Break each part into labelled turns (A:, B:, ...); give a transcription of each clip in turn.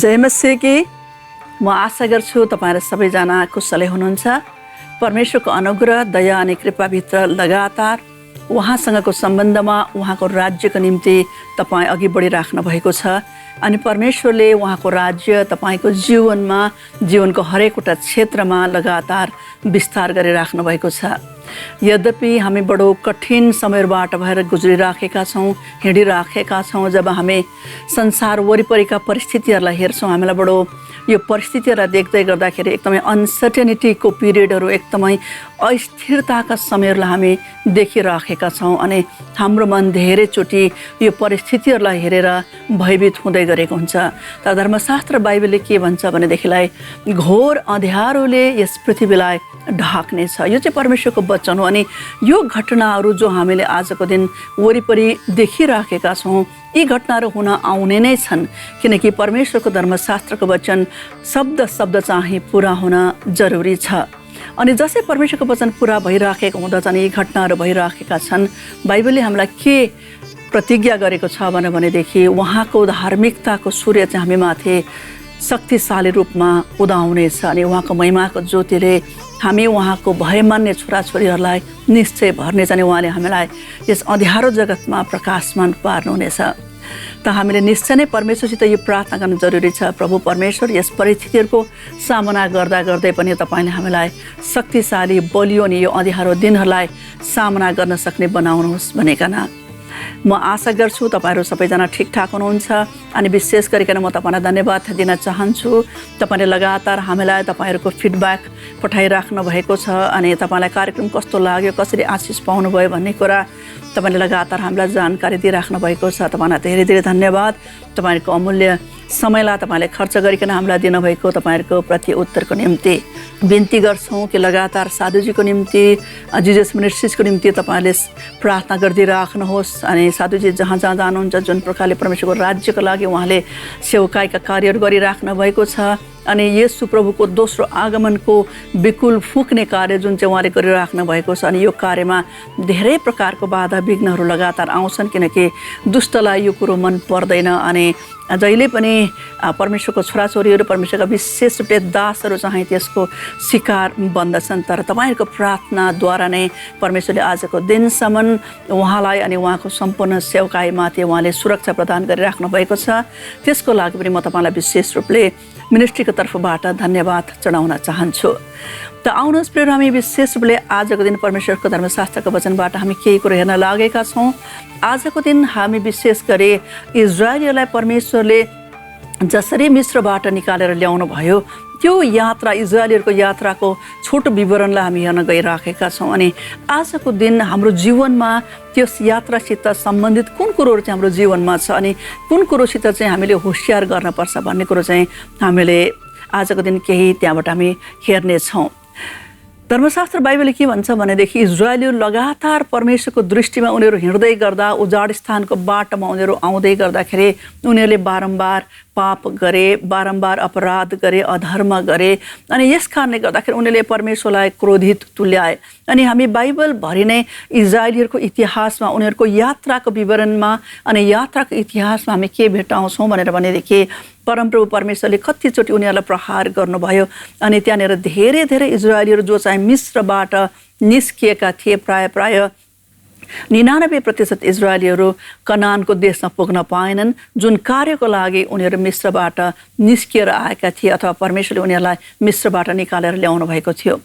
A: जय मसीह की। म आशा गर्छु तपाईहरु सबैजना कुशलै हुनुहुन्छ। परमेश्वरको अनुग्रह, दया अनि कृपाभित्र लगातार उहाँसँगको सम्बन्धमा, उहाँको राज्यको निम्ति तपाई अघि बढिराख्नु भएको छ अनि परमेश्वरले उहाँको राज्य तपाईको जीवनमा, जीवनको हरेकवटा क्षेत्रमा लगातार विस्तार गरिराख्नु भएको छ। यद्यपि हामी बडो कठिन समयबाट भएर गुज्रिराखेका छौँ, हिँडिराखेका छौँ। जब हामी संसार वरिपरिका परिस्थितिहरूलाई हेर्छौँ, हामीलाई बडो यो परिस्थितिहरूलाई देख्दै गर्दाखेरि एकदमै अनसर्टेनिटीको पिरियडहरू, एकदमै अस्थिरताका समयहरूलाई हामी देखिराखेका छौँ अनि हाम्रो मन धेरैचोटि यो परिस्थितिहरूलाई हेरेर भयभीत हुँदै गरेको हुन्छ। तर धर्मशास्त्र बाइबलले के भन्छ भनेदेखिलाई घोर अँध्यारोले यस पृथ्वीलाई ढाक्नेछ। यो चाहिँ परमेश्वरको वचन हो अनि यो घटनाहरू जो हामीले आजको दिन वरिपरि देखिराखेका छौँ, यी घटनाहरू हुन आउने नै छन्, किनकि परमेश्वरको धर्मशास्त्रको वचन शब्द शब्द चाहिँ पुरा हुन जरुरी छ। अनि जसै परमेश्वरको वचन पुरा भइराखेको हुँदछ अनि यी घटनाहरू भइराखेका छन्, बाइबलले हामीलाई के प्रतिज्ञा गरेको छ भनेदेखि उहाँको धार्मिकताको सूर्य चाहिँ हामी माथि शक्तिशाली रूपमा उदाउनेछ अनि उहाँको महिमाको ज्योतिले हामी उहाँको भय मान्ने छोराछोरीहरूलाई निश्चय भर्नेछ अनि उहाँले हामीलाई यस अँध्यारो जगतमा प्रकाशमान पार्नुहुनेछ। त हामीले निश्चय नै परमेश्वरसित यो प्रार्थना गर्नु जरुरी छ, प्रभु परमेश्वर यस परिस्थितिहरूको सामना गर्दा गर्दै पनि तपाईले हामीलाई शक्तिशाली, बलियो अनि यो अँध्यारो दिनहरूलाई सामना गर्न सक्ने बनाउनुहोस् भनेकन म आशा गर्छु तपाईहरु सबैजना ठिकठाक हुनुहुन्छ अनि विशेष गरिकन म तपाईलाई धन्यवाद दिन चाहन्छु। तपाईले लगातार हामीलाई तपाईहरुको फिडब्याक पठाइराख्नु भएको छ अनि तपाईलाई कार्यक्रम कस्तो लाग्यो, कसरी आशिष पाउनुभयो भन्ने कुरा तपाईले लगातार हामीलाई जानकारी दिइराख्नु भएको छ। तपाईलाई धेरै धेरै धन्यवाद। तपाईहरुको अमूल्य समयलाई तपाईले खर्च गरिकन हामीलाई दिनुभएको तपाईहरुको प्रति उत्तरको निम्ति बिन्ती गर्छौं कि लगातार साधुजीको निम्ति, जिजस मिनिस्ट्रिजको निम्ति तपाईले प्रार्थना गरिदिराख्नुहोस् अनि साधुजी जहाँ जहाँ जानुहुन्छ, जुन प्रकारले परमेश्वरको राज्यको लागि उहाँले सेवकाईका कार्यहरू गरिराख्नु भएको छ अनि येशू प्रभुको दोस्रो आगमनको बिकुल फुक्ने कार्य जुन चाहिँ उहाँले गरिराख्नु भएको छ अनि यो कार्यमा धेरै प्रकारको बाधा विघ्नहरू लगातार आउँछन्, किनकि दुष्टलाई यो कुरो मन पर्दैन अनि जहिले पनि परमेश्वरको छोराछोरीहरू, परमेश्वरका विशेष रूपले दासहरू चाहिँ त्यसको शिकार बन्दछन्। तर तपाईहरुको प्रार्थनाद्वारा नै परमेश्वरले आजको दिनसम्म उहाँलाई अनि उहाँको सम्पूर्ण सेवकाईमाथि उहाँले सुरक्षा प्रदान गरिराख्नु भएको छ। त्यसको लागि पनि म तपाईलाई विशेष रूपले मिनिस्ट्रीको तर्फबाट धन्यवाद चढाउन चाहन्छु। त आउनुहोस् प्रिय, हामी विशेष रूपले आजको दिन परमेश्वरको धर्मशास्त्रको वचनबाट हामी केही कुरो हेर्न लागेका छौँ। आजको दिन हामी विशेष गरी इजरायलीलाई परमेश्वरले जसरी मिस्रबाट निकालेर ल्याउनु भयो त्यो यात्रा, इजरायलीहरूको यात्राको छोटो विवरणलाई हामी हेर्न गइराखेका छौँ अनि आजको दिन हाम्रो जीवनमा त्यस यात्रासित सम्बन्धित कुन कुरोहरू चाहिँ हाम्रो जीवनमा छ अनि कुन कुरोसित चाहिँ हामीले होसियार गर्नुपर्छ भन्ने कुरो चाहिँ हामीले आजको दिन केही त्यहाँबाट हामी हेर्नेछौँ। धर्मशास्त्र बाइबलले के भन्छ भनेदेखि इजरायलीहरू लगातार परमेश्वरको दृष्टिमा उनीहरू हिँड्दै गर्दा, उजाड स्थानको बाटोमा उनीहरू आउँदै गर्दाखेरि उनीहरूले बारम्बार पाप गरे, बारम्बार अपराध गरे, अधर्म गरे अनि यस कारणले गर्दाखेरि उनीहरूले परमेश्वरलाई क्रोधित तुल्याए अनि हामी बाइबलभरि नै इजरायलीहरूको इतिहासमा, उनीहरूको यात्राको विवरणमा अनि यात्राको इतिहासमा हामी के भेट्टाउँछौँ भनेदेखि परमप्रभु परमेश्वरले कतिचोटि उनीहरूलाई प्रहार गर्नुभयो अनि त्यहाँनिर धेरै धेरै इजरायलीहरू जो चाहिँ मिस्रबाट निस्किएका थिए, प्राय 99% इजरायलीहरू कनानको देशमा पुग्न पाएनन्, जुन कार्यको लागि उनीहरू मिस्रबाट निस्किएर आएका थिए अथवा परमेश्वरले उनीहरूलाई मिस्रबाट निकालेर ल्याउनु भएको थियो।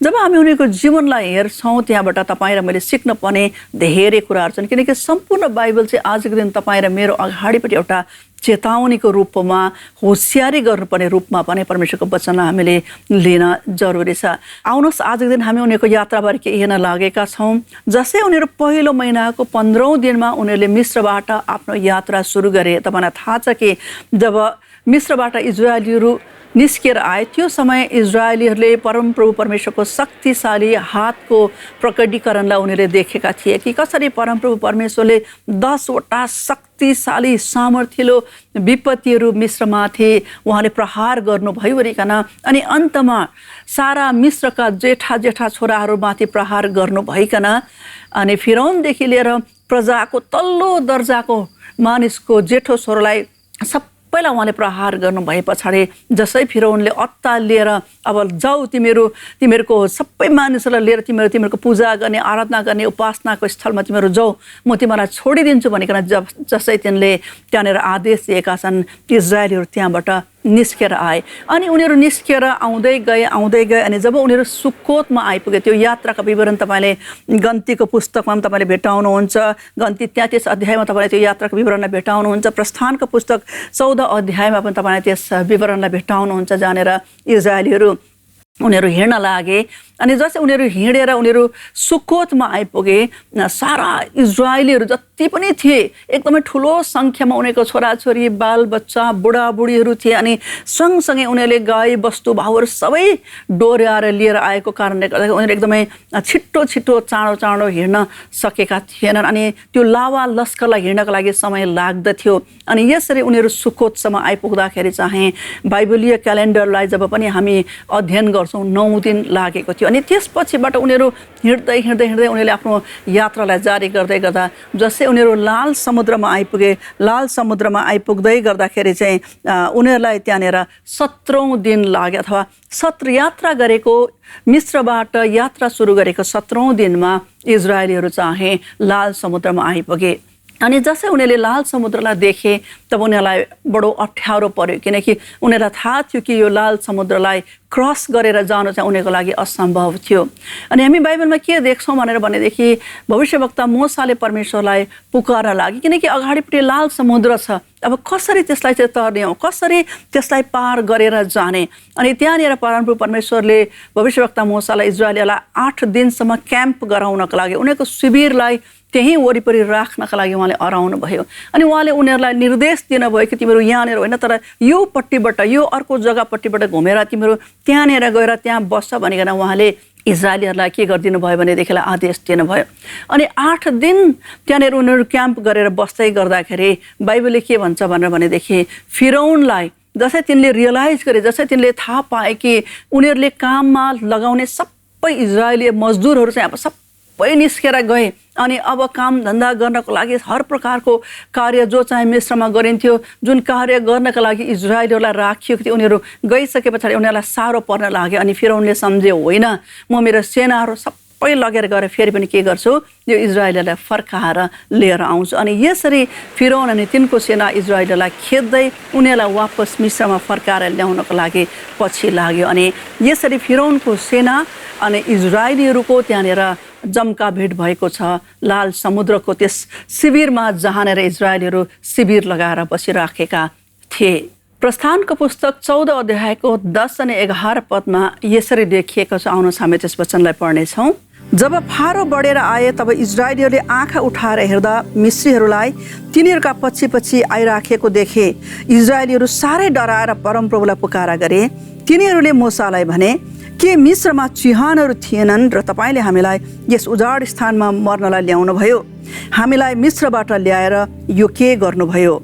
A: जब हामी उनीहरूको जीवनलाई हेर्छौँ, त्यहाँबाट तपाईँ र मैले सिक्न पर्ने धेरै कुराहरू छन्, किनकि सम्पूर्ण बाइबल चाहिँ आजको दिन तपाईँ र मेरो अगाडिपट्टि एउटा चेतावनीको रूपमा, होसियारी गर्नुपर्ने रूपमा पनि परमेश्वरको वचनलाई हामीले लिन जरुरी छ। आउनुहोस् आजको दिन हामी उनीहरूको यात्राबारे के हेर्न लागेका छौँ। जसै उनीहरू पहिलो महिनाको 15औं दिनमा उनीहरूले मिस्रबाट आफ्नो यात्रा सुरु गरे। तपाईँलाई थाहा छ कि जब मिस्रबाट इजरायलीहरू निस्किएर आए त्यो समय इजरायलीहरूले परमप्रभु परमेश्वरको शक्तिशाली हातको प्रकटीकरणलाई उनीहरूले देखेका थिए कि कसरी परमप्रभु परमेश्वरले 10वटा शक्तिशाली सामर्थ्यलो विपत्तिहरू मिस्रमाथि उहाँले प्रहार गर्नुभयो वरिकन अनि अन्तमा सारा मिस्रका जेठा छोराहरूमाथि प्रहार गर्नुभइकन अनि फिरौनदेखि लिएर प्रजाको तल्लो दर्जाको मानिसको जेठो छोरालाई सबैलाई उहाँले प्रहार गर्नु भए पछाडि जसै फिरौनले अत्तालिएर अब जाऊ तिमीहरूको सबै मानिसहरूलाई लिएर तिमीहरूको पूजा गर्ने आराधना गर्ने उपासनाको स्थलमा तिमीहरू जाऊ, म तिमीलाई छोडिदिन्छु भनिकन जसै तिनले त्यहाँनिर आदेश दिएका छन्, इजरायलीहरू त्यहाँबाट निस्केर आए। अनि उनीहरू निस्केर आउँदै गए अनि जब उनीहरू सुक्कोतमा आइपुगे, त्यो यात्राका विवरण तपाईँले गन्तीको पुस्तकमा पनि तपाईँले भेटाउनुहुन्छ, गन्ती 33 अध्यायमा तपाईँले त्यो यात्राको विवरणलाई भेटाउनुहुन्छ, प्रस्थानको पुस्तक 14 अध्यायमा पनि तपाईँले त्यस विवरणलाई भेटाउनुहुन्छ, जहाँनिर इजरायलीहरू उनीहरू हिँड्न लागे। अनि जस्तै उनीहरू हिँडेर उनीहरू सुक्कोतमा आइपुगे, सारा इजरायलीहरू जति पनि थिए एकदमै ठुलो सङ्ख्यामा उनीहरूको छोराछोरी बालबच्चा बुढाबुढीहरू थिए। अनि सँगसँगै उनीहरूले गाई बस्तु भाउहरू सबै डोर्याएर लिएर आएको कारणले गर्दा उनीहरू एकदमै छिटो चाँडो हिँड्न सकेका थिएनन्। अनि त्यो लावा लस्करलाई हिँड्नको लागि समय लाग्दथ्यो। अनि यसरी उनीहरू सुक्कोतसम्म आइपुग्दाखेरि चाहिँ बाइबलीय क्यालेन्डरलाई जब पनि हामी अध्ययन गर्छौँ 9 दिन लागेको थियो। अनि त्यसपछिबाट उनीहरू हिँड्दै उनीहरूले आफ्नो यात्रालाई जारी गर्दै गर्दा जसै उनीहरू लाल समुद्रमा आइपुगे, लाल समुद्रमा आइपुग्दै गर्दाखेरि चाहिँ उनीहरूलाई त्यहाँनिर 17औं दिन लाग्यो, अथवा यात्रा गरेको मिस्रबाट यात्रा सुरु गरेको 17औं दिनमा इजरायलीहरू चाहिँ लाल समुद्रमा आइपुगे। अनि जसै उनीहरूले लाल समुद्रलाई देखे तब उनीहरूलाई बडो अप्ठ्यारो पर्यो, किनकि उनीहरूलाई थाहा थियो कि यो लाल समुद्रलाई क्रस गरेर जानु चाहिँ उनीहरूको लागि असम्भव थियो। अनि हामी बाइबलमा के देख्छौँ भनेदेखि भविष्यवक्ता मोसाले परमेश्वरलाई पुकार्न लागि, किनकि अगाडिपट्टि लाल समुद्र छ, अब कसरी त्यसलाई चाहिँ तर्ने हो, कसरी त्यसलाई पार गरेर जाने। अनि त्यहाँनिर परमप्रभु परमेश्वरले भविष्यवक्ता मोसालाई इजरायलीलाई 8 दिनसम्म क्याम्प गराउनको लागि, उनीहरूको शिविरलाई त्यहीँ वरिपरि राख्नका लागि उहाँले अराउनु भयो। अनि उहाँले उनीहरूलाई निर्देश दिनुभयो कि तिमीहरू यहाँनिर होइन, तर यो पट्टिबाट यो अर्को जग्गापट्टिबाट घुमेर तिमीहरू त्यहाँनिर गएर त्यहाँ बस्छ भनिकन उहाँले इजरायलीहरूलाई के गरिदिनु भयो भनेदेखिलाई आदेश दिनुभयो। अनि 8 दिन त्यहाँनिर उनीहरू क्याम्प गरेर बस्दै गर्दाखेरि बाइबलले के भन्छ भनेदेखि फिरौनलाई जसै तिनले रियलाइज गरे, जसै तिनले थाहा पाए कि उनीहरूले काममा लगाउने सबै इजरायली मजदुरहरू चाहिँ अब सबै निस्केर गए। अनि अब काम धन्दा गर्नको लागि हर प्रकारको कार्य जो चाहिँ मिस्रमा गरिन्थ्यो, जुन कार्य गर्नका लागि इजरायलीहरूलाई राखिएको थियो, उनीहरू गइसके पछाडि उनीहरूलाई साह्रो पर्न लाग्यो। अनि फिरौनले सम्झे होइन, म मेरो सेनाहरू सबै लगेर गएर फेरि पनि के गर्छु, यो इजरायलीलाई फर्काएर लिएर आउँछु। अनि यसरी फिरौन अनि तिनको सेना इजरायलीलाई खेद्दै उनीहरूलाई वापस मिस्रमा फर्काएर ल्याउनको लागि पछि लाग्यो। अनि यसरी फिरौनको सेना अनि इजरायलीहरूको त्यहाँनिर जम्का भेट भएको छ लाल समुद्रको त्यस शिविरमा, जहाँनिर इजरायलीहरू शिविर लगाएर बसिराखेका थिए। प्रस्थानको पुस्तक 14 अध्यायको 10 अनि 11 पदमा यसरी लेखिएको छ। आउनुहोस् हामी त्यस वचनलाई पढ्नेछौँ। जब फारो बढेर आए तब इजरायलीहरूले आँखा उठाएर हेर्दा मिस्रीहरूलाई तिनीहरूका पछि आइराखेको देखे। इजरायलीहरू साह्रै डराएर परमप्रभुलाई पुकारा गरे। तिनीहरूले मूसालाई भने, के मिस्रमा चिहानहरू थिएनन् र तपाईँले हामीलाई यस उजाड स्थानमा मर्नलाई ल्याउनुभयो? हामीलाई मिस्रबाट ल्याएर यो के गर्नुभयो?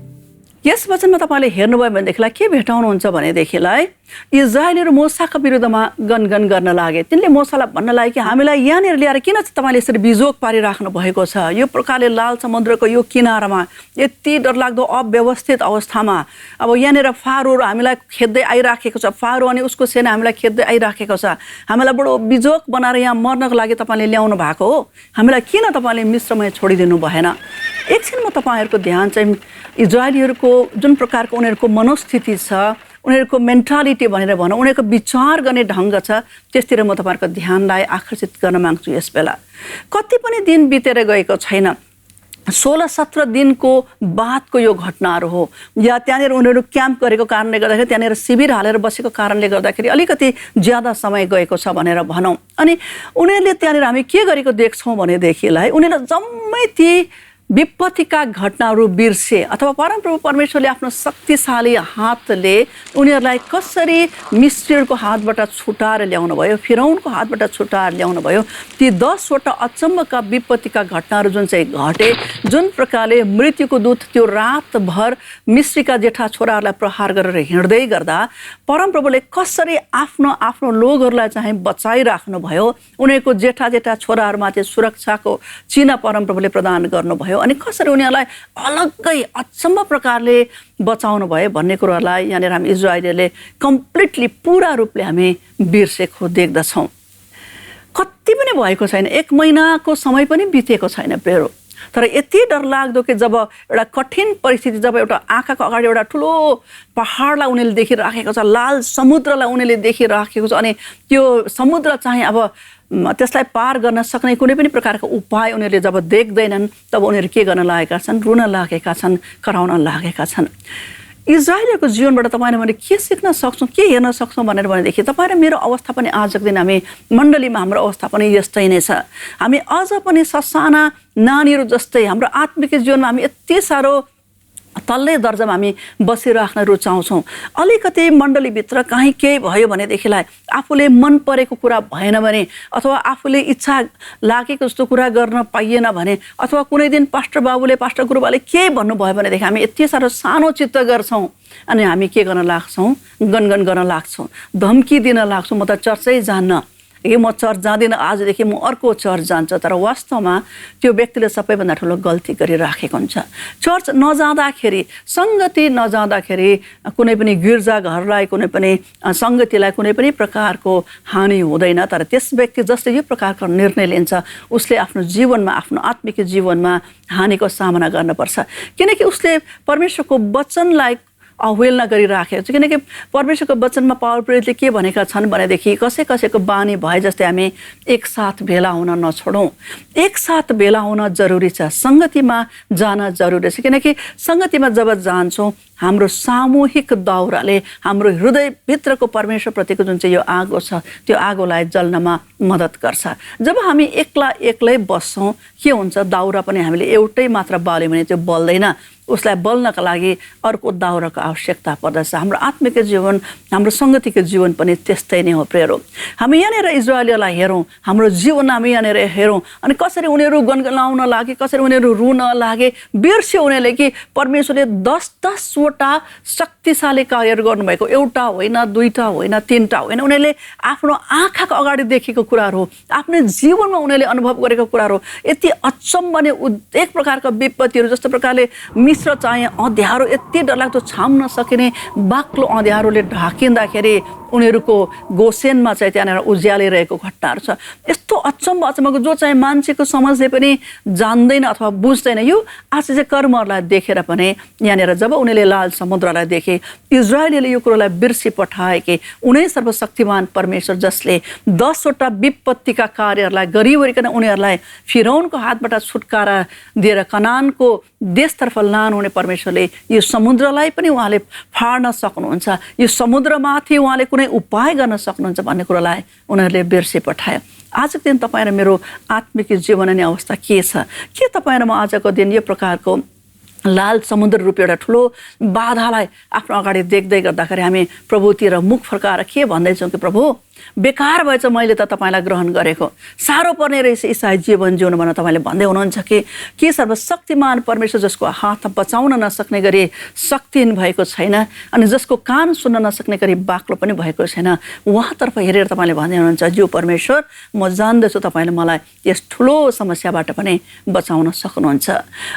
A: यस वचनमा तपाईँले हेर्नुभयो भनेदेखिलाई के भेटाउनुहुन्छ भनेदेखिलाई इजरायलीहरू मूसाका विरुद्धमा गनगन गर्न लागे। तिनले मूसालाई भन्न लागे कि हामीलाई यहाँनिर ल्याएर किन चाहिँ तपाईँले यसरी बिजोग पारिराख्नु भएको छ? यो प्रकारले लाल समुद्रको यो किनारमा यति डरलाग्दो अव्यवस्थित अवस्थामा अब यहाँनिर फारोहरू हामीलाई खेद्दै आइराखेको छ, फारो अनि उसको सेना हामीलाई खेद्दै आइराखेको छ, हामीलाई बडो बिजोग बनाएर यहाँ मर्नको लागि तपाईँले ल्याउनु भएको हो, हामीलाई किन तपाईँले मिस्रमा छोडिदिनु भएन? एकछिन म तपाईँहरूको ध्यान चाहिँ इजरायलीहरूको जुन प्रकारको उनीहरूको मनोस्थिति छ, उनीहरूको मेन्टालिटी भनेर भनौँ, उनीहरूको विचार गर्ने ढङ्ग छ, त्यसतिर म तपाईँहरूको ध्यानलाई आकर्षित गर्न माग्छु। यस बेला कति पनि दिन बितेर गएको छैन, 16-17 दिनको बादको यो घटनाहरू हो, या त्यहाँनिर उनीहरू क्याम्प गरेको कारणले गर्दाखेरि, त्यहाँनिर शिविर हालेर बसेको कारणले गर्दाखेरि अलिकति ज्यादा समय गएको छ भनेर भनौँ। अनि उनीहरूले त्यहाँनिर हामी के गरेको देख्छौँ भनेदेखिलाई उनीहरूले जम्मै ती विपत्तिका घटनाहरू बिर्से, अथवा परमप्रभु परमेश्वरले आफ्नो शक्तिशाली हातले उनीहरूलाई कसरी मिस्रीहरूको हातबाट छुटाएर ल्याउनु भयो, फिरौनको हातबाट छुटाएर ल्याउनु भयो, ती 10 वटा अचम्मका विपत्तिका घटनाहरू जुन चाहिँ घटे, जुन प्रकारले मृत्युको दूत त्यो रातभर मिश्रीका जेठा छोराहरूलाई प्रहार गरेर हिँड्दै गर्दा परमप्रभुले कसरी आफ्नो आफ्नो लोकहरूलाई चाहिँ बचाइराख्नु भयो, उनीहरूको जेठा जेठा छोराहरूमाथि सुरक्षाको चिन्ह परमप्रभुले प्रदान गर्नुभयो अनि कसरी उनीहरूलाई अलग्गै अचम्म प्रकारले बचाउनु भयो भन्ने कुरालाई यहाँनिर हामी इजरायलीले कम्प्लिटली पूरा रूपले हामी बिर्सेको देख्दछौँ। कति पनि भएको छैन, 1 महिनाको समय पनि बितेको छैन प्रियहरू, तर यति डरलाग्दो कि जब एउटा कठिन परिस्थिति, जब एउटा आँखाको अगाडि एउटा ठुलो पहाडलाई उनीहरूले देखिराखेको छ, लाल समुद्रलाई उनीहरूले देखिराखेको छ अनि त्यो समुद्र चाहिँ अब त्यसलाई पार गर्न सक्ने कुनै पनि प्रकारको उपाय उनीहरूले जब देख्दैनन् तब उनीहरू के गर्न लागेका छन्, रुन लागेका छन्, कराउन लागेका छन्। इजरायलीको जीवनबाट तपाईँ र मैले के सिक्न सक्छौँ, के हेर्न सक्छौँ भनेर भनेदेखि तपाईँ र मेरो अवस्था पनि आजको दिन हामी मण्डलीमा हाम्रो अवस्था पनि यस्तै नै छ। हामी अझ पनि ससाना नानीहरू जस्तै हाम्रो आत्मिक जीवनमा हामी यति साह्रो तल्लै दर्जामा हामी बसिराख्न रुचाउँछौँ। अलिकति मण्डलीभित्र कहीँ केही भयो भनेदेखिलाई आफूले मन परेको कुरा भएन भने अथवा आफूले इच्छा लागेको जस्तो कुरा गर्न पाइएन भने अथवा कुनै दिन पास्टर बाबुले पास्टर गुरुबाले केही भन्नुभयो भनेदेखि हामी यति साह्रो सानो चित्त गर्छौँ अनि हामी के गर्न लाग्छौँ, गनगन गर्न लाग्छौँ, धम्की दिन लाग्छौँ, म त चर्चै जान्न, म चर्च जाँदिनँ, आजदेखि म अर्को चर्च जान्छ। तर वास्तवमा त्यो व्यक्तिले सबैभन्दा ठुलो गल्ती गरिराखेको हुन्छ। चर्च नजाँदाखेरि, सङ्गति नजाँदाखेरि कुनै पनि गिर्जाघरलाई, कुनै पनि सङ्गतिलाई कुनै पनि प्रकारको हानि हुँदैन। तर त्यस व्यक्ति जसले यो प्रकारको निर्णय लिन्छ उसले आफ्नो जीवनमा, आफ्नो आत्मिक जीवनमा हानिको सामना गर्नुपर्छ, किनकि उसले परमेश्वरको वचनलाई अवहेलना गरिराखेको छ। किनकि परमेश्वरको वचनमा परमप्रभुले के भनेका छन् भनेदेखि कसै कसैको बानी भए जस्तै हामी एकसाथ भेला हुन नछोडौँ। एकसाथ भेला हुन जरुरी छ, सङ्गतिमा जान जरुरी छ, किनकि सङ्गतिमा जब जान्छौँ हाम्रो सामूहिक दाउराले हाम्रो हृदयभित्रको परमेश्वरप्रतिको जुन चाहिँ यो आगो छ त्यो आगोलाई जल्नमा मद्दत गर्छ। जब हामी एक्लै बस्छौँ के हुन्छ, दाउरा पनि हामीले एउटै मात्र बाल्यो भने त्यो बल्दैन, उसलाई बल्नका लागि अर्को दाउराको आवश्यकता पर्दछ। हाम्रो आत्मिक जीवन, हाम्रो सङ्गतिको जीवन पनि त्यस्तै नै हो प्रियहरू। हामी यहाँनिर इजरायलीलाई हेरौँ, हाम्रो जीवन हामी यहाँनिर हेरौँ अनि कसरी उनीहरू गनगनाउन लागे, कसरी उनीहरू रुन लागे, बिर्स्यो उनीहरूले कि परमेश्वरले 10 वटा शक्तिशाली कार्यहरू गर्नुभएको, एउटा होइन, 2टा होइन, 3टा होइन, उनीहरूले आफ्नो आँखाको अगाडि देखेको कुराहरू हो, आफ्नो जीवनमा उनीहरूले अनुभव गरेको कुराहरू, यति अचम्म नै एक प्रकारका विपत्तिहरू जस्तो प्रकारले मिश्र चाहिँ अँध्यारो, यति डरलाग्दो छाम्न सकिने बाक्लो अँध्यारोले ढाकिँदाखेरि उनीहरूको गोसेनमा चाहिँ त्यहाँनिर उज्यालिरहेको घटनाहरू छ। यस्तो अचम्मको जो चाहिँ मान्छेको समाजले पनि जान्दैन अथवा बुझ्दैन। यो आश्चर्य कर्महरूलाई देखेर पनि यहाँनिर जब उनीहरूले लाल समुद्रलाई देखे, इजरायलीले यो कुरोलाई बिर्सी पठाए कि उनै सर्वशक्तिमान परमेश्वर जसले 10 वटा विपत्तिका कार्यहरूलाई गरिवरिकन उनीहरूलाई फिरौनको हातबाट छुटकारा दिएर कनानको देशतर्फ लानुहुने परमेश्वरले यो समुद्रलाई पनि उहाँले फाड्न सक्नुहुन्छ, यो समुद्रमाथि उहाँले कुनै उपाय गर्न सक्नुहुन्छ भन्ने कुरालाई उनीहरूले बिर्सी पठायो। आजको दिन तपाईँ र मेरो आत्मिक जीवन अनि अवस्था के छ? के तपाईँ र म आजको दिन यो प्रकारको लाल समुद्र रूपी एउटा ठुलो बाधालाई आफ्नो अगाडि देख्दै गर्दाखेरि हामी प्रभुतिर मुख फर्काएर के भन्दैछौँ कि प्रभु बेकार भएछ मैले त तपाईँलाई ग्रहण गरेको, साह्रो पर्ने रहेछ ईसाई जीवन जिउनु भनेर तपाईँले भन्दै हुनुहुन्छ कि सर्वशक्तिमान परमेश्वर जसको हात बचाउन नसक्ने गरी शक्तिहीन भएको छैन अनि जसको कान सुन्न नसक्ने गरी बाक्लो पनि भएको छैन, उहाँतर्फ हेरेर तपाईँले भन्दै हुनुहुन्छ जो परमेश्वर म जान्दछु तपाईँले मलाई यस ठुलो समस्याबाट पनि बचाउन सक्नुहुन्छ।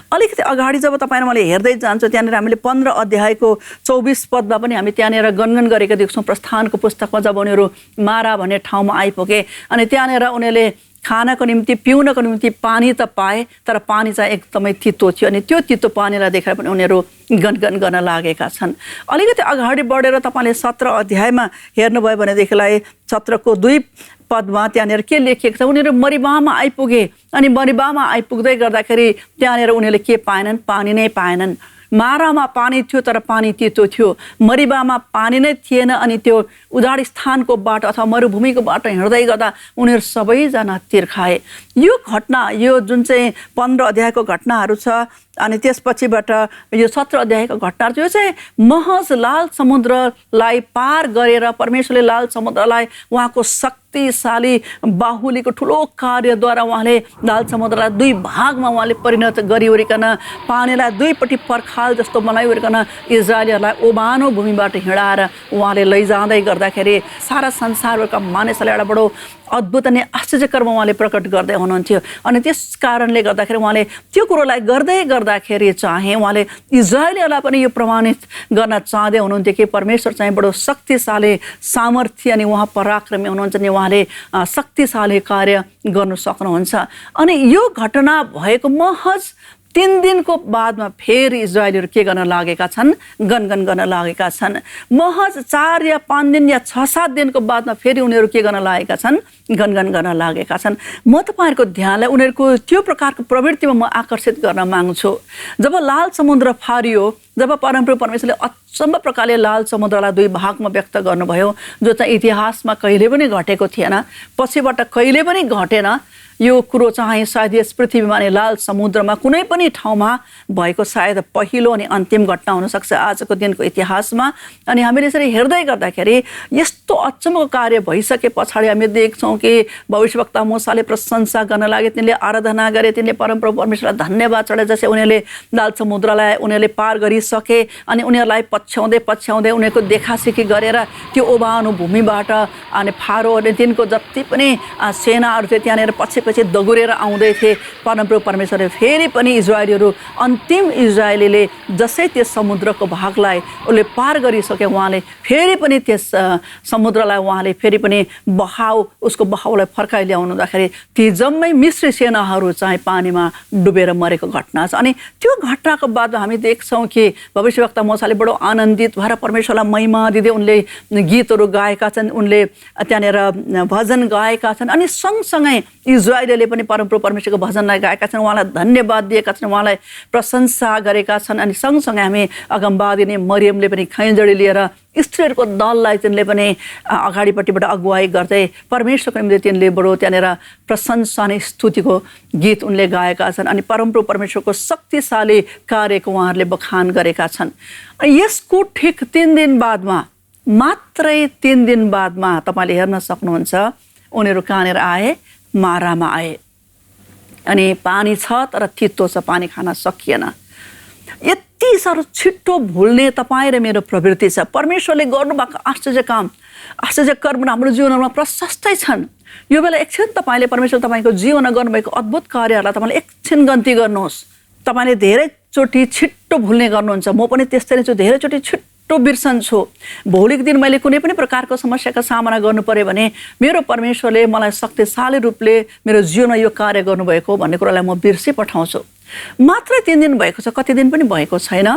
A: अलिकति अगाडि जब तपाईँ मैले हेर्दै जान्छ त्यहाँनिर हामीले 15 अध्यायको 24 पदमा पनि हामी त्यहाँनिर गनगन गरेको देख्छौँ। प्रस्थानको पुस्तकमा जब उनीहरू मारा भन्ने ठाउँमा आइपुगे अनि त्यहाँनिर उनीहरूले खानको निम्ति पिउनको निम्ति पानी त पाए तर पानी चाहिँ एकदमै तितो थियो अनि त्यो तितो पानीलाई देखेर पनि उनीहरू गनगन गर्न लागेका छन्। अलिकति अगाडि बढेर तपाईँले 17 अध्यायमा हेर्नुभयो भनेदेखिलाई 17 को 2 पदमा त्यहाँनिर के लेखिएको छ, उनीहरू मरिबामा आइपुगे अनि मरिबामा आइपुग्दै गर्दाखेरि त्यहाँनिर उनीहरूले के पाएनन्, पानी नै पाएनन्। मारामा पानी थियो तर पानी तितो थियो, मरिबामा पानी नै थिएन अनि त्यो उजाड स्थानको बाटो अथवा मरुभूमिको बाटो हिँड्दै गर्दा उनीहरू सबैजना तिर्खाए। यो घटना, यो जुन चाहिँ 15 अध्यायको घटनाहरू छ अनि त्यसपछिबाट यो 17 अध्यायको घटनाहरू यो चाहिँ महज लाल समुद्रलाई पार गरेर परमेश्वरले लाल समुद्रलाई उहाँको शक्तिशाली बाहुलीको ठुलो कार्यद्वारा उहाँले लाल समुद्रलाई 2 भागमा उहाँले परिणत गरिवरिकन पानीलाई दुईपट्टि पर्खाल जस्तो बनाइवरिकन इजरायलीहरूलाई ओबानो भूमिबाट हिँडाएर उहाँले लैजाँदै गर्दाखेरि सारा संसारका मानिसहरूलाई एउटा बडो अद्भुत अनि आश्चर्यकर्म उहाँले प्रकट गर्दै हुनुहुन्थ्यो। अनि त्यस कारणले गर्दाखेरि उहाँले त्यो कुरोलाई गर्दै गर्दाखेरि चाहिँ उहाँले इजरायलीहरूलाई पनि यो प्रमाणित गर्न चाहँदै हुनुहुन्थ्यो कि परमेश्वर चाहिँ बडो शक्तिशाली सामर्थ्य अनि उहाँ पराक्रमी हुनुहुन्छ अनि उहाँले शक्तिशाली कार्य गर्नु सक्नुहुन्छ। अनि यो घटना भएको महज 3 दिनको बादमा फेरि इजरायलीहरू के गर्न लागेका छन्, गनगन गर्न लागेका छन्। महज 4 या 5 दिन या 6-7 दिनको बादमा फेरि उनीहरू के गर्न लागेका छन्, गनगन गर्न लागेका छन्। म तपाईँहरूको ध्यानलाई उनीहरूको त्यो प्रकारको प्रवृत्तिमा म आकर्षित गर्न माग्छु। जब लाल समुद्र फारियो, जब परमप्रभु परमेश्वरले अचम्म प्रकारले लाल समुद्रलाई 2 भागमा व्यक्त गर्नुभयो, जो चाहिँ इतिहासमा कहिले पनि घटेको थिएन, पछिबाट कहिले पनि घटेन। यो कुरो चाहिँ सायद यस पृथ्वीमा अनि लाल समुद्रमा कुनै पनि ठाउँमा भएको सायद पहिलो अनि अन्तिम घटना हुनसक्छ आजको दिनको इतिहासमा। अनि हामीले यसरी हेर्दै गर्दाखेरि यस्तो अचम्मको कार्य भइसके पछाडि हामी देख्छौँ कि भविष्यवक्ता मूसाले प्रशंसा गर्न लागे, तिनले आराधना गरे, तिनले परमप्रभु परमेश्वरलाई धन्यवाद चढाए जसै उनीहरूले लाल समुद्रलाई उनीहरूले पार गरिसके। अनि उनीहरूलाई पछ्याउँदै पछ्याउँदै उनीहरूको देखासेखी गरेर त्यो ओबानो भूमिबाट अनि फारो अनि तिनको जति पनि सेनाहरू थिए त्यहाँनिर पछि दगुरेर आउँदै थिए। परमप्रभु परमेश्वरले फेरि पनि इजरायलीहरू अन्तिम इजरायलीले जसै त्यस समुद्रको भागलाई उसले पार गरिसके उहाँले फेरि पनि त्यस समुद्रलाई उहाँले फेरि पनि उसको बहाउलाई फर्काइ ल्याउनुहुँदाखेरि ती जम्मै मिश्री सेनाहरू चाहिँ पानीमा डुबेर मरेको घटना छ। अनि त्यो घटनाको बादमा हामी देख्छौँ कि भविष्यवक्ता मूसाले बडो आनन्दित भएर परमेश्वरलाई महिमा दिँदै उनले गीतहरू गाएका छन्, उनले त्यहाँनिर भजन गाएका छन्। अनि सँगसँगै इजरायलीले पनि परमप्रभु परमेश्वरको भजनलाई गाएका छन्, उहाँलाई धन्यवाद दिएका छन्, उहाँलाई प्रशंसा गरेका छन्। अनि सँगसँगै हामी अगमवादिनी मरियमले पनि खैँजडी लिएर स्त्रीहरूको दललाई तिनले पनि अगाडिपट्टिबाट अगुवाई गर्दै परमेश्वरको निम्ति तिनले बडो त्यहाँनिर प्रशंसा अनि स्तुतिको गीत उनले गाएका छन्। अनि परमप्रभु परमेश्वरको शक्तिशाली कार्यको उहाँहरूले बखान गरेका छन्। यसको ठिक 3 दिन बादमा, मात्रै 3 दिन बादमा तपाईँले हेर्न सक्नुहुन्छ उनीहरू कहाँनिर आए, मारामा आए। अनि पानी छ तर तितो छ, पानी खान सकिएन। यति साह्रो छिट्टो भुल्ने तपाईँ र मेरो प्रवृत्ति छ। परमेश्वरले गर्नुभएको आश्चर्य कर्म हाम्रो जीवनमा प्रशस्तै छन्। यो बेला एकछिन तपाईँले परमेश्वर तपाईँको जीवनमा गर्नुभएको अद्भुत कार्यहरूलाई तपाईँले एकछिन गन्ती गर्नुहोस्। तपाईँले धेरैचोटि छिट्टो भुल्ने गर्नुहुन्छ, म पनि त्यस्तै नै छु, धेरैचोटि छिट्टो बिर्सन्छु। भोलिको दिन मैले कुनै पनि प्रकारको समस्याको सामना गर्नु पर्यो भने मेरो परमेश्वरले मलाई शक्तिशाली रूपले मेरो जीवनमा यो कार्य गर्नुभएको भन्ने कुरालाई म बिर्सी पठाउँछु। मात्रै 3 दिन भएको छ, कति दिन पनि भएको छैन।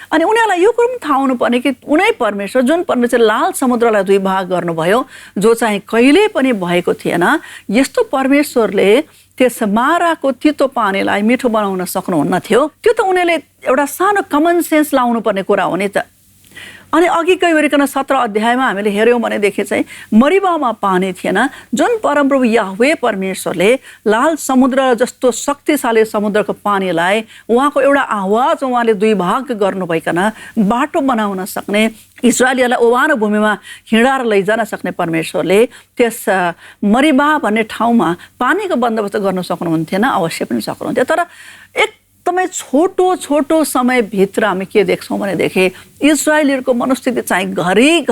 A: अनि उनीहरूलाई यो कुरो पनि थाहा हुनुपर्ने कि उनै परमेश्वर, जुन परमेश्वर लाल समुद्रलाई 2 भाग गर्नुभयो, जो चाहिँ कहिले पनि भएको थिएन, यस्तो परमेश्वरले त्यस माराको तितो पानीलाई मिठो बनाउन सक्नुहुन्न थियो। त्यो त उनीहरूले एउटा सानो कमन सेन्स लाउनु पर्ने कुरा हो नि त। अनि अघि गइवरिकन 17 अध्यायमा हामीले हेऱ्यौँ भनेदेखि चाहिँ मरिबामा पानी थिएन, जुन परमप्रभु याहवे परमेश्वरले लाल समुद्र जस्तो शक्तिशाली समुद्रको पानीलाई उहाँको एउटा आवाज उहाँले 2 भाग गर्नुभइकन बाटो बनाउन सक्ने, इजरायलीहरूलाई ओबानो भूमिमा हिँडाएर लैजान सक्ने परमेश्वरले त्यस मरिबा भन्ने ठाउँमा पानीको बन्दोबस्त गर्न सक्नुहुन्थेन, अवश्य पनि सक्नुहुन्थ्यो। तर एकदमै छोटो समयभित्र हामी के देख्छौँ भनेदेखि इजरायलीहरूको मनस्थिति चाहिँ घरि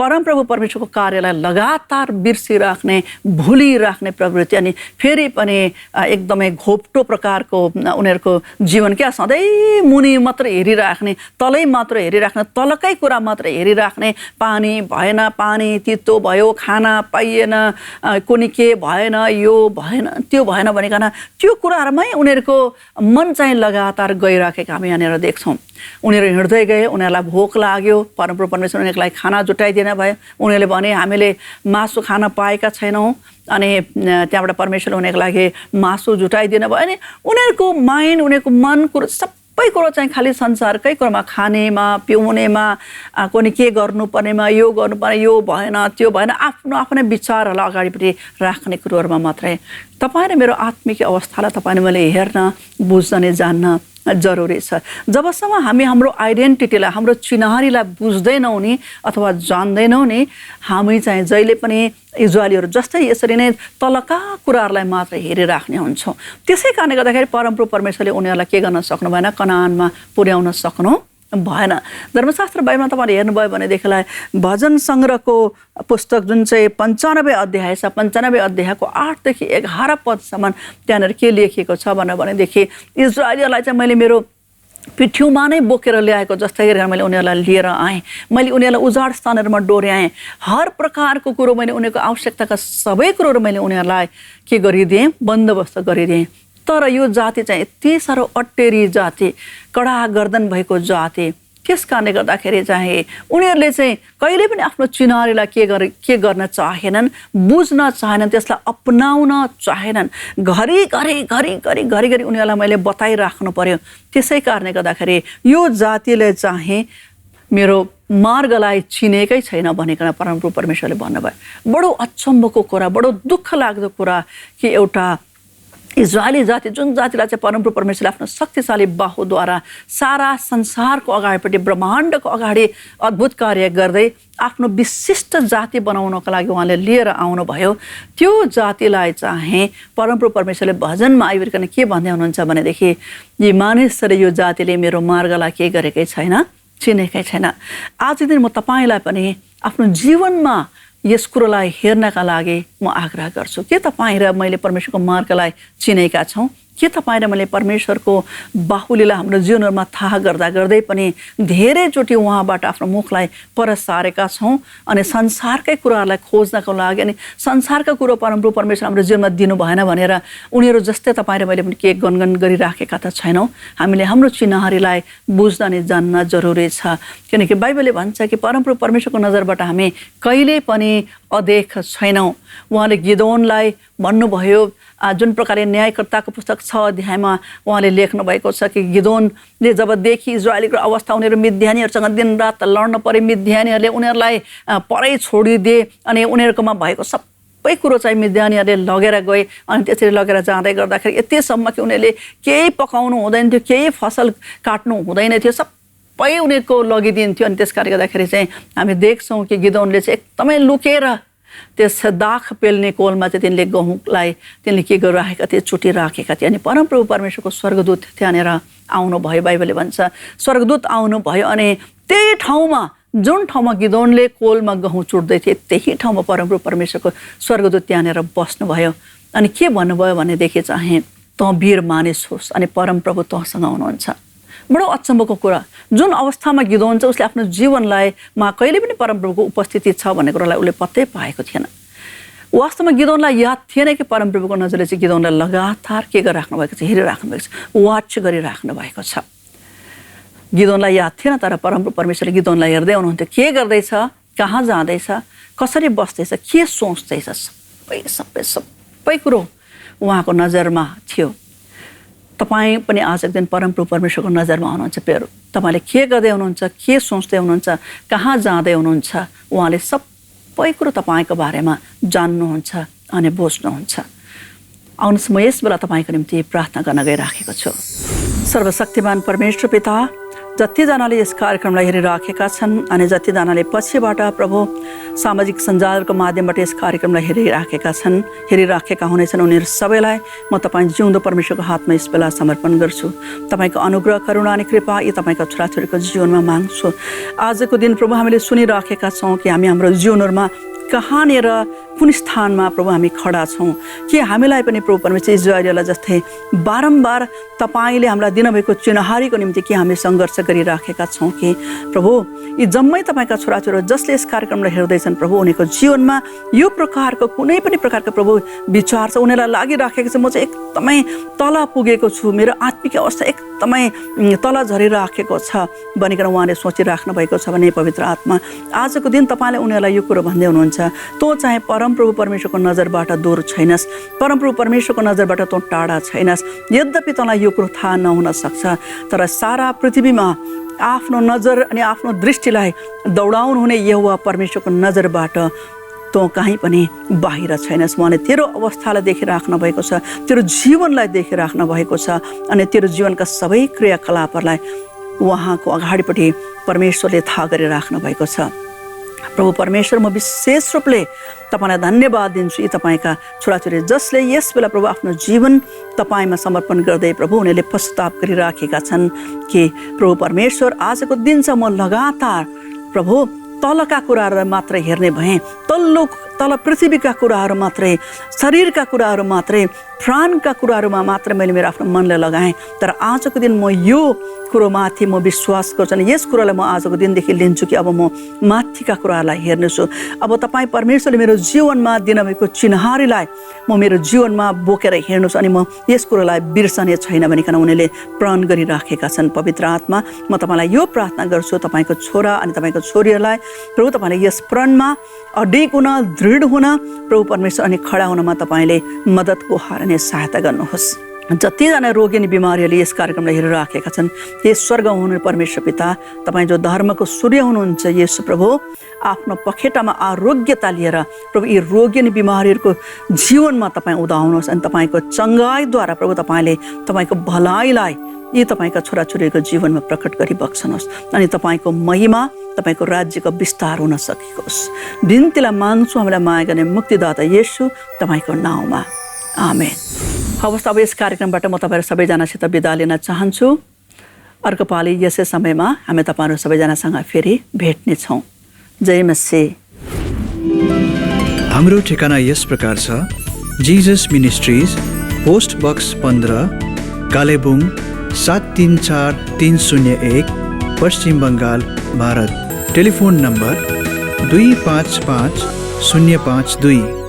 A: परमप्रभु परमेश्वरको कार्यलाई लगातार बिर्सिराख्ने, भुलिराख्ने प्रवृत्ति। अनि फेरि पनि एकदमै घोप्टो प्रकारको उनीहरूको जीवन क्या, सधैँ मुनि मात्र हेरिराख्ने, तलै मात्र हेरिराख्ने, तलकै कुरा मात्र हेरिराख्ने। पानी भएन, पानी तितो भयो, खाना पाइएन, कुनै के भएन, यो भएन, त्यो भएन भनिकन त्यो कुराहरूमै उनीहरूको मन चाहिँ लगातार गइराखेको हामी यहाँनिर देख्छौँ। उनीहरू हिँड्दै गए, उनीहरूलाई भोक लाग्यो, परमप्रभु परमेश्वर उनीहरूलाई खाना जुटाइदिन भयो। उनीहरूले भने हामीले मासु खान पाएका छैनौँ, अनि त्यहाँबाट परमेश्वरले उनीहरूको लागि मासु जुटाइदिन भयो। अनि उनीहरूको माइन्ड, उनीहरूको मन कुरो सबै कुरो चाहिँ खालि संसारकै कुरोमा खानेमा पिउनेमा कुनै के गर्नुपर्नेमा यो गर्नुपर्ने यो भएन त्यो भएन आफ्नो आफ्नै विचारहरूलाई अगाडिपट्टि राख्ने कुरोहरूमा मात्रै तपाईँ र मेरो आत्मिक अवस्थालाई तपाईँले मैले हेर्न बुझ्न नै जान्न जरुरी छ। जबसम्म हामी हाम्रो आइडेन्टिटीलाई हाम्रो चिन्हारीलाई बुझ्दैनौँ नि अथवा जान्दैनौँ नि हामी चाहिँ जहिले पनि इजरायलीहरू जस्तै यसरी नै तलका कुराहरूलाई मात्र हेरिराख्ने हुन्छौँ। त्यसै कारणले गर्दाखेरि परमप्रभु परमेश्वरले उनीहरूलाई के गर्न सक्नु भएन, कनानमा पुर्याउन सक्नु भएन। धर्मशास्त्र बाइबलमा तपाईँले हेर्नुभयो भनेदेखिलाई भजन सङ्ग्रहको पुस्तक जुन चाहिँ 95 अध्याय छ, 95 अध्यायको 8 देखि 11 पदसम्म त्यहाँनिर के लेखिएको छ भनेदेखि इजरायलीहरूलाई चाहिँ मैले मेरो पिठ्यौमा नै बोकेर ल्याएको जस्तै गरेर मैले उनीहरूलाई लिएर आएँ। मैले उनीहरूलाई उजाड स्थानहरूमा डोर्याएँ। हर प्रकारको कुरो मैले उनीहरूको आवश्यकताका सबै कुरोहरू मैले उनीहरूलाई के गरिदिएँ, बन्दोबस्त गरिदिएँ। तर यो जाति चाहिँ यति साह्रो अटेरी जाति, कडा गर्दन भएको जाति, त्यस कारणले गर्दाखेरि चाहिँ उनीहरूले चाहिँ कहिले पनि आफ्नो चिनारीलाई के गर्न चाहेनन्, बुझ्न चाहेनन्, त्यसलाई अपनाउन चाहेनन्। घरि उनीहरूलाई मैले बताइराख्नु पर्यो। त्यसै कारणले गर्दाखेरि यो जातिले चाहिँ मेरो मार्गलाई चिनेकै छैन भनेर परमप्रभु परमेश्वरले भन्नुभयो। बडो अचम्मको कुरा, बडो दुःख लाग्दो कुरा कि एउटा इजरायली जाति जुन जातिलाई चाहिँ परमप्रभु परमेश्वरले आफ्नो शक्तिशाली बाहुद्वारा सारा संसारको अगाडिपट्टि ब्रह्माण्डको अगाडि अद्भुत कार्य गर्दै आफ्नो विशिष्ट जाति बनाउनको लागि उहाँले लिएर आउनुभयो, त्यो जातिलाई चाहिँ परमप्रभु परमेश्वरले भजनमा आइकन के भन्दै हुनुहुन्छ भनेदेखि यी मानिसहरूले यो जातिले मेरो मार्गलाई के गरेकै छैन, चिनेकै छैन। आज दिन म तपाईँलाई पनि आफ्नो जीवनमा यस कुरोलाई हेर्नका लागि म आग्रह गर्छु। के तपाईँ र मैले परमेश्वरको मार्गलाई चिनेका छौँ? के तपाईँ र मैले परमेश्वरको बाहुलीलाई हाम्रो जीवनहरूमा थाहा गर्दै पनि धेरैचोटि उहाँबाट आफ्नो मुखलाई पर सारेका छौँ अनि संसारकै कुराहरूलाई खोज्नको लागि अनि संसारका कुरो परमप्रभु परमेश्वर हाम्रो जीवनमा दिनु भएन भनेर उनीहरू जस्तै तपाईँ र मैले पनि के गनगन गरिराखेका त छैनौँ। हामीले हाम्रो चिन्हारीलाई बुझ्न अनि जान्न जरुरी छ, किनकि बाइबलले भन्छ कि परमप्रभु परमेश्वरको नजरबाट हामी कहिले पनि अदेख छैनौँ। उहाँले गिदोनलाई भन्नुभयो, जुन प्रकारले न्यायकर्ताको पुस्तक 6 अध्यायमा उहाँले लेख्नु भएको छ कि गिदोनले जब देखि इजरायलीको अवस्था उनीहरू मिद्यानीहरूसँग दिनरात लड्न परे, मिद्यानीहरूले उनीहरूलाई परै छोडिदिए अनि उनीहरूकोमा भएको सबै कुरो चाहिँ मिद्यानीहरूले लगेर गए। अनि त्यसरी लगेर जाँदै गर्दाखेरि यतिसम्म कि उनीहरूले केही पकाउनु हुँदैन थियो, केही फसल काट्नु हुँदैन थियो, सबै उनीहरूको लगिदिन्थ्यो। अनि त्यस कारणले गर्दाखेरि चाहिँ हामी देख्छौँ कि गिदोनले चाहिँ एकदमै लुकेर त्यस दाख पेल्ने कोलमा चाहिँ तिनले गहुँलाई तिनले के गरिराखेका थिए, चुटिराखेका थिए। अनि परमप्रभु परमेश्वरको स्वर्गदूत त्यहाँनिर आउनुभयो। बाइबलले भन्छ स्वर्गदूत आउनुभयो अनि त्यही ठाउँमा जुन ठाउँमा गिदोनले कोलमा गहुँ चुट्दै थिए त्यही ठाउँमा परमप्रभु परमेश्वरको स्वर्गदूत त्यहाँनिर बस्नुभयो। अनि के भन्नुभयो भनेदेखि चाहिँ तँ वीर मानिस होस् अनि परमप्रभु तँसँग हुनुहुन्छ। बडो अचम्मको कुरा, जुन अवस्थामा गिदोन छ उसले आफ्नो जीवनलाई कहिले पनि परमप्रभुको उपस्थिति छ भन्ने कुरालाई उसले पत्तै पाएको थिएन। वास्तवमा गिदोनलाई याद थिएन कि परमप्रभुको नजरले चाहिँ गिदोनलाई लगातार के गरिराख्नु भएको छ, हेरिराख्नु भएको छ, वाच गरिराख्नु भएको छ। गिदोनलाई याद थिएन, तर परमप्रभु परमेश्वरले गिदोनलाई हेर्दै हुनुहुन्थ्यो, के गर्दैछ, कहाँ जाँदैछ, कसरी बस्दैछ, के सोच्दैछ, सबै कुरो उहाँको नजरमा थियो। तपाईँ पनि आज एक दिन परमप्रभु परमेश्वरको नजरमा हुनुहुन्छ। प्यारो, तपाईँले के गर्दै हुनुहुन्छ, के सोच्दै हुनुहुन्छ, कहाँ जाँदै हुनुहुन्छ, उहाँले सबै कुरो तपाईँको बारेमा जान्नुहुन्छ अनि बुझ्नुहुन्छ। आउनुहोस् म यस बेला तपाईँको निम्ति प्रार्थना गर्न गइराखेको छु। सर्वशक्तिमान परमेश्वर पिता, जतिजनाले यस कार्यक्रमलाई हेरिराखेका छन् अनि जतिजनाले पछिबाट प्रभु सामाजिक सञ्जालको माध्यमबाट यस कार्यक्रमलाई हेरिराखेका हुनेछन् उनीहरू सबैलाई म तपाईँ जिउँदो परमेश्वरको हातमा यस बेला समर्पण गर्छु। तपाईँको अनुग्रह, करुणा अनि कृपा यी तपाईँको छोराछोरीको जीवनमा माग्छु। आजको दिन प्रभु हामीले सुनिराखेका छौँ कि हामी हाम्रो जीवनहरूमा कहाँनिर कुन स्थानमा प्रभु हामी खडा छौँ, कि हामीलाई पनि प्रभु परमेश्वर इजरायलीलाई जस्तै बारम्बार तपाईँले हामीलाई दिनुभएको चिन्हारीको निम्ति के हामी सङ्घर्ष गरिराखेका छौँ कि प्रभु यी जम्मै तपाईँका छोराछोरी जसले यस कार्यक्रमलाई हेर्दैछन् प्रभु उनीहरूको जीवनमा यो प्रकारको कुनै पनि प्रकारको प्रभु विचार छ, उनीहरूलाई लागिराखेको छ म चाहिँ एकदमै तल पुगेको छु, मेरो आत्मिक अवस्था एकदमै तल झरिराखेको छ भनिकन उहाँले सोचिराख्नु भएको छ भने पवित्र आत्मा आजको दिन तपाईँले उनीहरूलाई यो कुरो भन्दै हुनुहुन्छ, तँ चाहिँ परमप्रभु परमेश्वरको नजरबाट दूर छैनस्, परमप्रभु परमेश्वरको नजरबाट तँ टाढा छैनस्। यद्यपि तँलाई यो कुरो थाहा नहुन सक्छ, तर सारा पृथ्वीमा आफ्नो नजर अनि आफ्नो दृष्टिलाई दौडाउनु हुने यहोवा परमेश्वरको नजरबाट तँ कहीँ पनि बाहिर छैनस्। उहाँले तेरो अवस्थालाई देखिराख्नु भएको छ, तेरो जीवनलाई देखिराख्नु भएको छ अनि तेरो जीवनका सबै क्रियाकलापहरूलाई उहाँको अगाडिपट्टि परमेश्वरले थाहा गरिराख्नु भएको छ। प्रभु परमेश्वर, म विशेष रूपले तपाईँलाई धन्यवाद दिन्छु। यी तपाईँका छोराछोरी जसले यस बेला प्रभु आफ्नो जीवन तपाईँमा समर्पण गर्दै प्रभु उनीहरूले पश्चाताप गरिराखेका छन् कि प्रभु परमेश्वर आजको दिनसम्म लगातार प्रभु तलका कुराहरू मात्रै हेर्ने भएँ, तल पृथ्वीका कुराहरू मात्रै, शरीरका कुराहरू मात्रै, प्राणका कुराहरूमा मात्र मैले मेरो आफ्नो मनलाई लगाएँ। तर आजको दिन म यो कुरोमाथि म विश्वास गर्छु अनि यस कुरालाई म आजको दिनदेखि लिन्छु कि अब म माथिका कुराहरूलाई हेर्नेछु। अब तपाईँ परमेश्वरले मेरो जीवनमा दिनुभएको चिन्हारीलाई म मेरो जीवनमा बोकेर हिँड्नुहोस् अनि म यस कुरोलाई बिर्सने छैन भनिकन उनीहरूले प्रण गरिराखेका छन्। पवित्र आत्मा, म तपाईँलाई यो प्रार्थना गर्छु, तपाईँको छोरा अनि तपाईँको छोरीहरूलाई प्रभु तपाईँले यस प्रणमा अडिग हुन, दृढ हुन प्रभु परमेश्वर अनि खडा हुनमा तपाईँले मद्दतको हार अनि सहायता गर्नुहोस्। जतिजना रोगी अनि बिमारीहरूले यस कार्यक्रमलाई हेरिराखेका छन्, हे स्वर्ग हुनु परमेश्वर पिता, तपाईँ जो धर्मको सूर्य हुनुहुन्छ, येशू प्रभु आफ्नो पखेटामा आरोग्यता लिएर प्रभु यी रोगी अनि बिमारीहरूको जीवनमा तपाईँ उदाउनुहोस् अनि तपाईँको चङ्गाइद्वारा प्रभु तपाईँले तपाईँको भलाइलाई यी तपाईँका छोराछोरीको जीवनमा प्रकट गरी बक्सनुहोस् अनि तपाईँको महिमा, तपाईँको राज्यको विस्तार हुन सकेकोस्। बिन्तीलाई माग्छु हामीलाई माया गर्ने मुक्तिदाता येशू तपाईँको नाउँमा, आमेन। हवस्, अब यस कार्यक्रमबाट म तपाईँहरू सबैजनासित बिदा लिन चाहन्छु। अर्को पालि यसै समयमा हामी तपाईँहरू सबैजनासँग फेरि भेट्नेछौँ। जय मसीह।
B: हाम्रो ठेगाना यस प्रकार छ: Jesus ministries, post box 15, Kalebung 734301, Paschim Bengal, Bharat. Telephone number 255052।